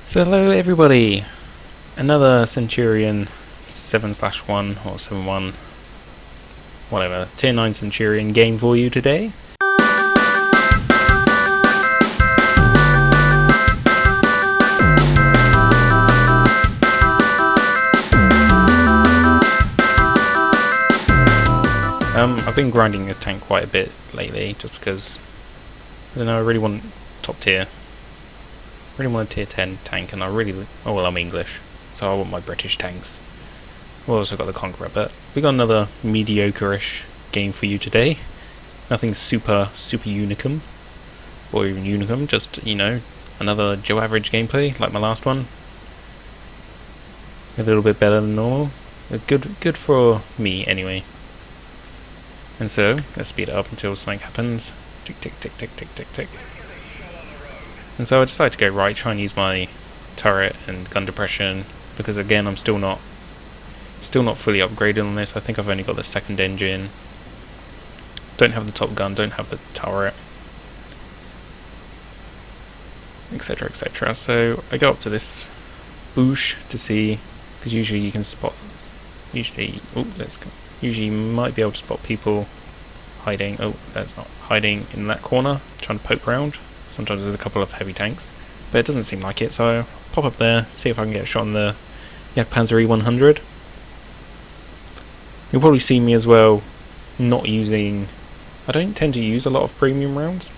So hello everybody, another Centurion 7/1 or 7/1, whatever, tier 9 Centurion game for you today. I've been grinding this tank quite a bit lately, just because, I don't know, I really want top tier. I really want a tier 10 tank, and I'm English, so I want my British tanks. We've also got the Conqueror, but we got another mediocre-ish game for you today. Nothing super unicum, or even unicum, just, another Joe Average gameplay, like my last one. A little bit better than normal. Good for me, anyway. And so, let's speed it up until something happens. Tick, tick, tick, tick, tick, tick, tick. And so I decided to go right, try and use my turret and gun depression, because again I'm still not fully upgraded on this. I think I've only got the second engine. Don't have the top gun, don't have the turret, etc, etc. So I go up to this bush to see, because usually you can spot, usually you might be able to spot people hiding. Oh, that's not hiding in that corner, trying to poke around. Sometimes there's a couple of heavy tanks, but it doesn't seem like it, so I'll pop up there, see if I can get a shot on the Jagdpanzer E100. You'll probably see me as well not using... I don't tend to use a lot of premium rounds,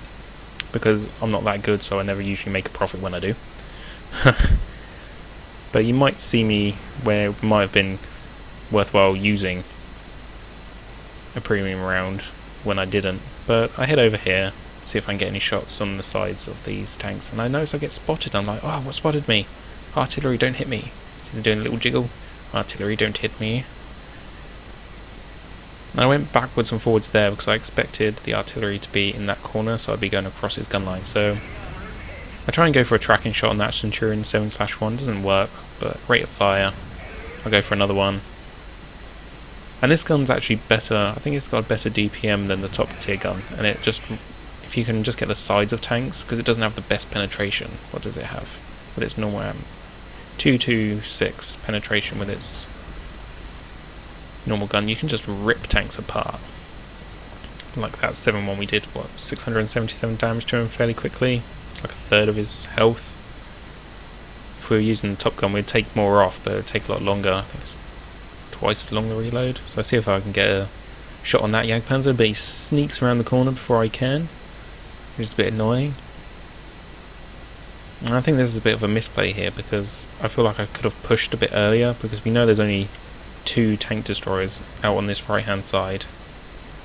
because I'm not that good, so I never usually make a profit when I do. But you might see me where it might have been worthwhile using a premium round when I didn't. But I head over here, see if I can get any shots on the sides of these tanks, and I notice I get spotted. I'm like, oh, what spotted me? Artillery, don't hit me. See them doing a little jiggle. Artillery, don't hit me. And I went backwards and forwards there because I expected the artillery to be in that corner, so I'd be going across his gun line. So I try and go for a tracking shot on that Centurion 7/1. Doesn't work, but rate of fire. I'll go for another one. And this gun's actually better. I think it's got a better DPM than the top tier gun, and it just, if you can just get the sides of tanks, because it doesn't have the best penetration. What does it have with its normal 226 penetration with its normal gun? You can just rip tanks apart. Like that 7/1 we did, 677 damage to him fairly quickly, like a third of his health. If we were using the top gun, we'd take more off, but it would take a lot longer. I think it's twice as long the reload. So I see if I can get a shot on that Jagdpanzer, but he sneaks around the corner before I can, which is a bit annoying. And I think this is a bit of a misplay here, because I feel like I could have pushed a bit earlier, because we know there's only 2 tank destroyers out on this right hand side,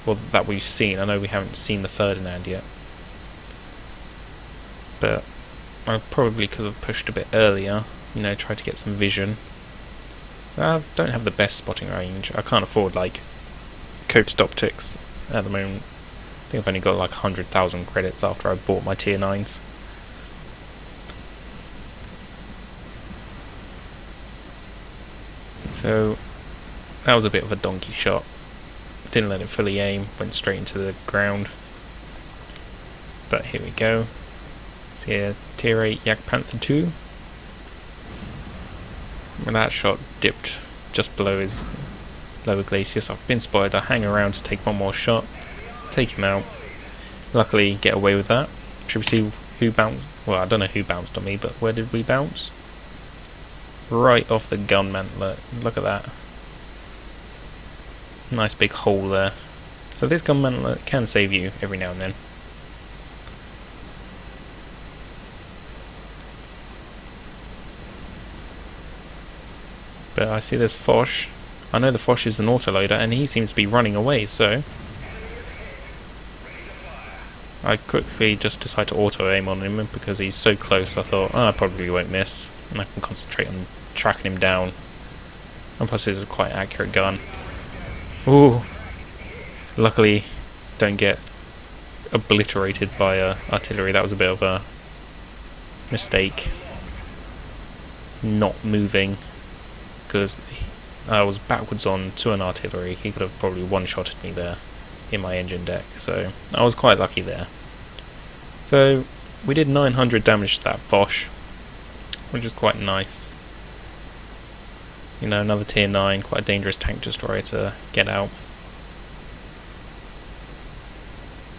well, that we've seen. I know we haven't seen the third in hand yet, but I probably could have pushed a bit earlier, tried to get some vision. So I don't have the best spotting range. I can't afford like coated optics at the moment. I think I've only got like 100,000 credits after I bought my tier 9s. So that was a bit of a donkey shot. Didn't let it fully aim, went straight into the ground. But here we go. See a tier 8 Jagdpanther 2. And that shot dipped just below his lower glacis. I've been spotted. I hang around to take one more shot, take him out. Luckily get away with that. Should we see who bounced? Well, I don't know who bounced on me, but where did we bounce? Right off the gun mantlet. Look at that. Nice big hole there. So this gun mantlet can save you every now and then. But I see there's Foch. I know the Foch is an autoloader, and he seems to be running away, so I quickly just decide to auto-aim on him, because he's so close. I thought, I probably won't miss, and I can concentrate on tracking him down. And plus it's a quite accurate gun. Ooh! Luckily, don't get obliterated by artillery. That was a bit of a mistake. Not moving, because I was backwards on to an artillery. He could have probably one-shotted me there in my engine deck, so I was quite lucky there. So we did 900 damage to that Foch. which is quite nice. You know, another tier 9, quite a dangerous tank destroyer to get out.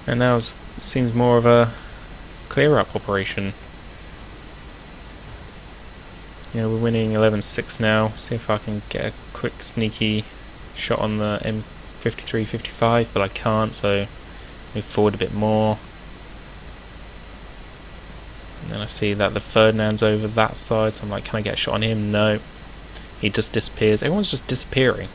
And now it seems more of a clear-up operation. You know, we're winning 11-6 now. See if I can get a quick sneaky shot on the M53-55, but I can't, so move forward a bit more. And then I see that the Ferdinand's over that side, so I'm like, can I get a shot on him? No. He just disappears. Everyone's just disappearing.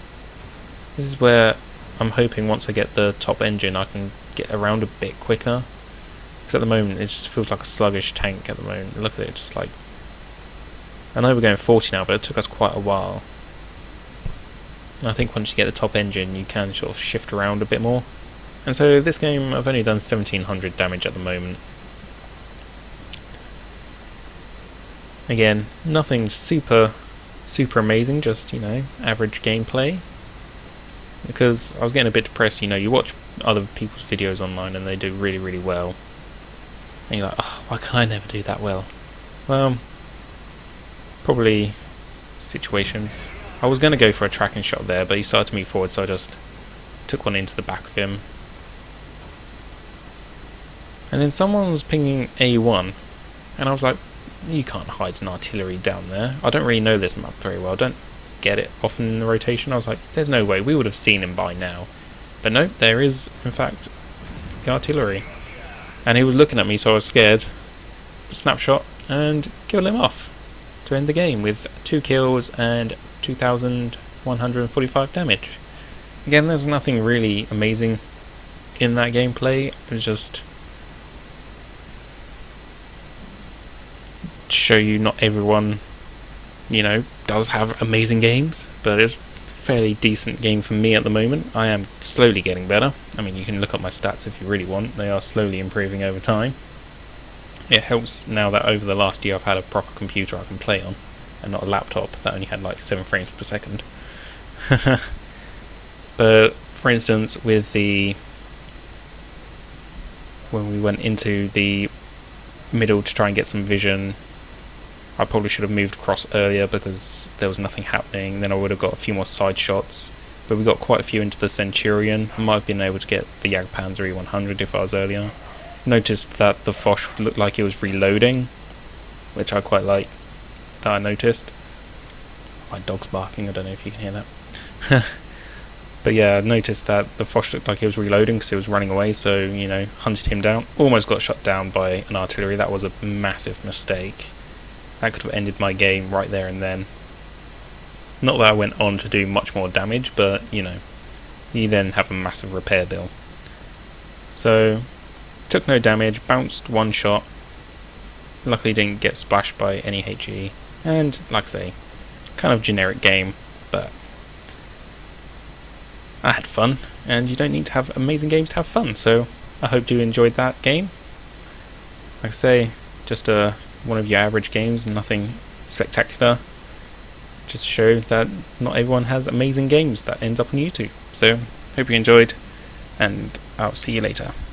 This is where I'm hoping once I get the top engine I can get around a bit quicker. Because at the moment it just feels like a sluggish tank at the moment. Look at it, just like... I know we're going 40 now, but it took us quite a while. And I think once you get the top engine you can sort of shift around a bit more. And so this game I've only done 1700 damage at the moment. Again, nothing super amazing, just, you know, average gameplay. Because I was getting a bit depressed, you know, you watch other people's videos online and they do really well. And you're like, oh, why can I never do that well? Well, probably situations. I was going to go for a tracking shot there, but he started to move forward, so I just took one into the back of him. And then someone was pinging A1, and I was like, you can't hide an artillery down there. I don't really know this map very well, don't get it often in the rotation. I was like, there's no way, we would have seen him by now. But no, there is, in fact, the artillery. And he was looking at me, so I was scared. Snapshot, and killed him off to end the game with 2 kills and 2,145 damage. Again, there's nothing really amazing in that gameplay. It was just show you not everyone, you know, does have amazing games, but it's a fairly decent game for me at the moment. I am slowly getting better. I mean, you can look at my stats if you really want. They are slowly improving over time. It helps now that over the last year I've had a proper computer I can play on, and not a laptop that only had like 7 frames per second. But for instance, with when we went into the middle to try and get some vision, I probably should have moved across earlier because there was nothing happening. Then I would have got a few more side shots, but we got quite a few into the Centurion. I might have been able to get the Jagdpanzer E100 if I was earlier. Noticed that the Foch looked like it was reloading, which I quite like, that I noticed. My dog's barking, I don't know if you can hear that. But yeah, I noticed that the Foch looked like it was reloading because it was running away, so, you know, hunted him down. Almost got shot down by an artillery. That was a massive mistake. That could have ended my game right there and then. Not that I went on to do much more damage, but, you know, you then have a massive repair bill. So, took no damage, bounced one shot, luckily didn't get splashed by any HE, and, like I say, kind of generic game, but I had fun, and you don't need to have amazing games to have fun, so I hope you enjoyed that game. Like I say, just one of your average games, nothing spectacular. Just show that not everyone has amazing games that ends up on YouTube. So, hope you enjoyed, and I'll see you later.